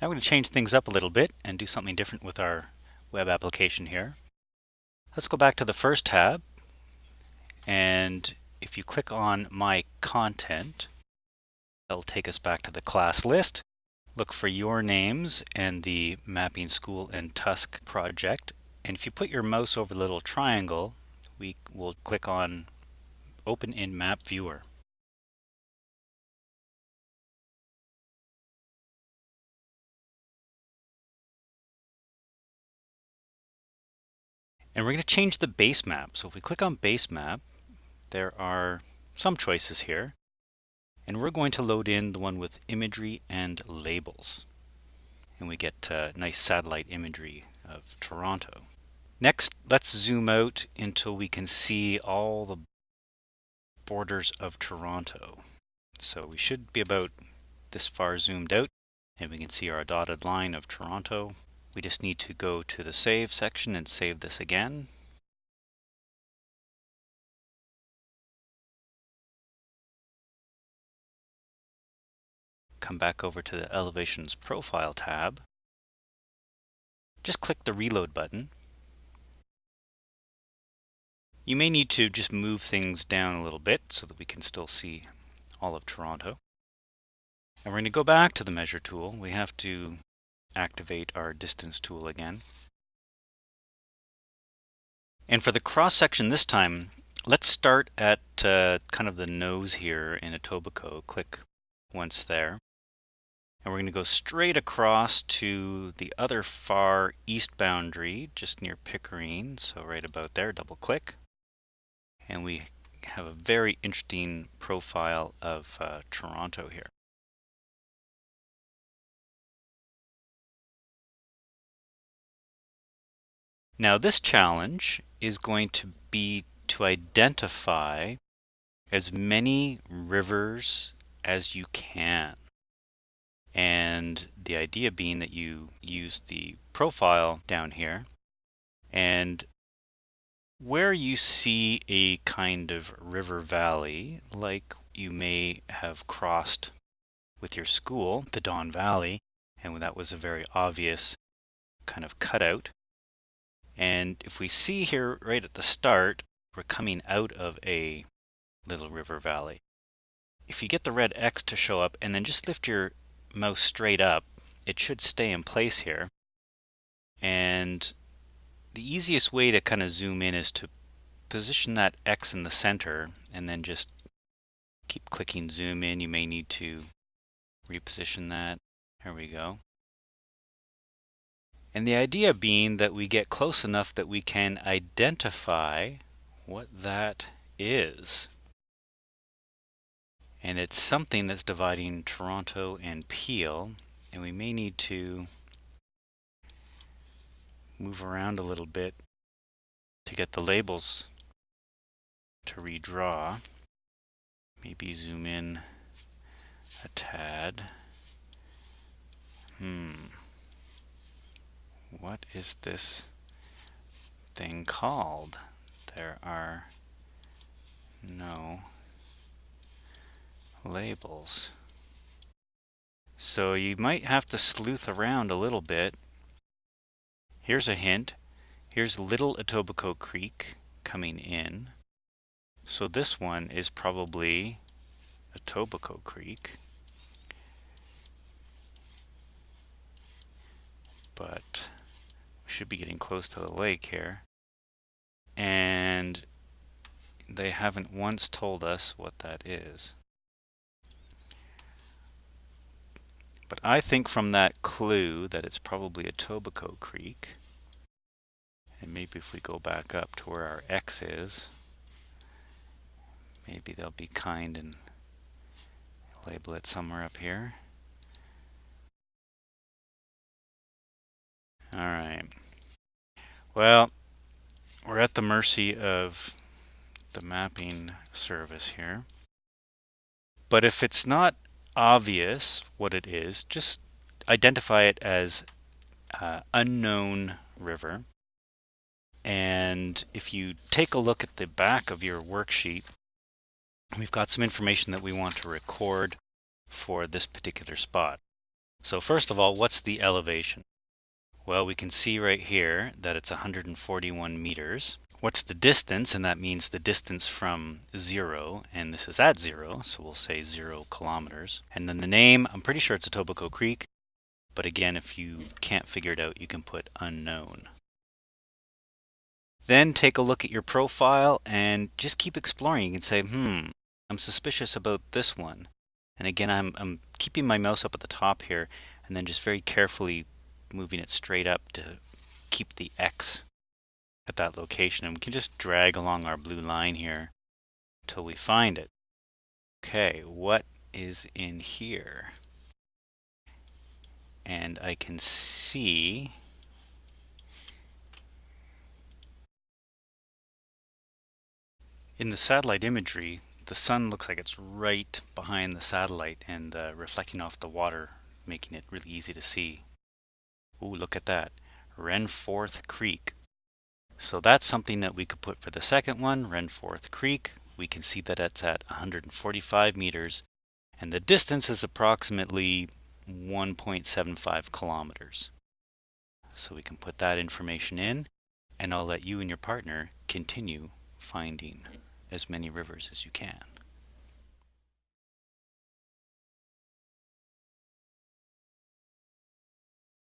Now we're going to change things up a little bit and do something different with our web application here. Let's go back to the first tab, and if you click on My Content, that'll take us back to the class list. Look for your names and the Mapping School and Tusk project, and if you put your mouse over the little triangle, we will click on Open in Map Viewer. And we're going to change the base map. So if we click on base map, there are some choices here. And we're going to load in the one with imagery and labels. And we get nice satellite imagery of Toronto. Next, let's zoom out until we can see all the borders of Toronto. So we should be about this far zoomed out, and we can see our dotted line of Toronto. We just need to go to the Save section and save this again. Come back over to the Elevations Profile tab. Just click the Reload button. You may need to just move things down a little bit so that we can still see all of Toronto. And we're going to go back to the Measure tool. We have to activate our Distance tool again. And for the cross section this time, let's start at kind of the nose here in Etobicoke. Click once there. And we're going to go straight across to the other far east boundary, just near Pickering. So right about there, double click. And we have a very interesting profile of Toronto here. Now this challenge is going to be to identify as many rivers as you can. And the idea being that you use the profile down here, and where you see a kind of river valley, like you may have crossed with your school, the Don Valley, and that was a very obvious kind of cutout. And if we see here right at the start, we're coming out of a little river valley. If you get the red X to show up and then just lift your mouse straight up, it should stay in place here. And the easiest way to kind of zoom in is to position that X in the center and then just keep clicking zoom in. You may need to reposition that. There we go. And the idea being that we get close enough that we can identify what that is. And it's something that's dividing Toronto and Peel, and we may need to move around a little bit to get the labels to redraw. Maybe zoom in a tad. What is this thing called? There are no labels. So you might have to sleuth around a little bit. Here's a hint. Here's Little Etobicoke Creek coming in. So this one is probably Etobicoke Creek. But we should be getting close to the lake here. And they haven't once told us what that is. But I think from that clue that it's probably Etobicoke Creek. And maybe if we go back up to where our X is, maybe they'll be kind and label it somewhere up here. All right. Well, we're at the mercy of the mapping service here. But if it's not obvious what it is, just identify it as unknown river. And if you take a look at the back of your worksheet, we've got some information that we want to record for this particular spot. So first of all, what's the elevation? Well, we can see right here that it's 141 meters. What's the distance? And that means the distance from 0, and this is at 0, so we'll say 0 kilometers. And then the name, I'm pretty sure it's Etobicoke Creek, but again, if you can't figure it out, you can put unknown. Then take a look at your profile and just keep exploring. You can say, I'm suspicious about this one. And again, I'm keeping my mouse up at the top here and then just very carefully moving it straight up to keep the X at that location. And we can just drag along our blue line here until we find it. Okay, what is in here? And I can see in the satellite imagery, the sun looks like it's right behind the satellite and reflecting off the water, making it really easy to see. Ooh, look at that. Wrenforth Creek. So that's something that we could put for the second one, Wrenforth Creek. We can see that it's at 145 meters and the distance is approximately 1.75 kilometers. So we can put that information in and I'll let you and your partner continue finding as many rivers as you can.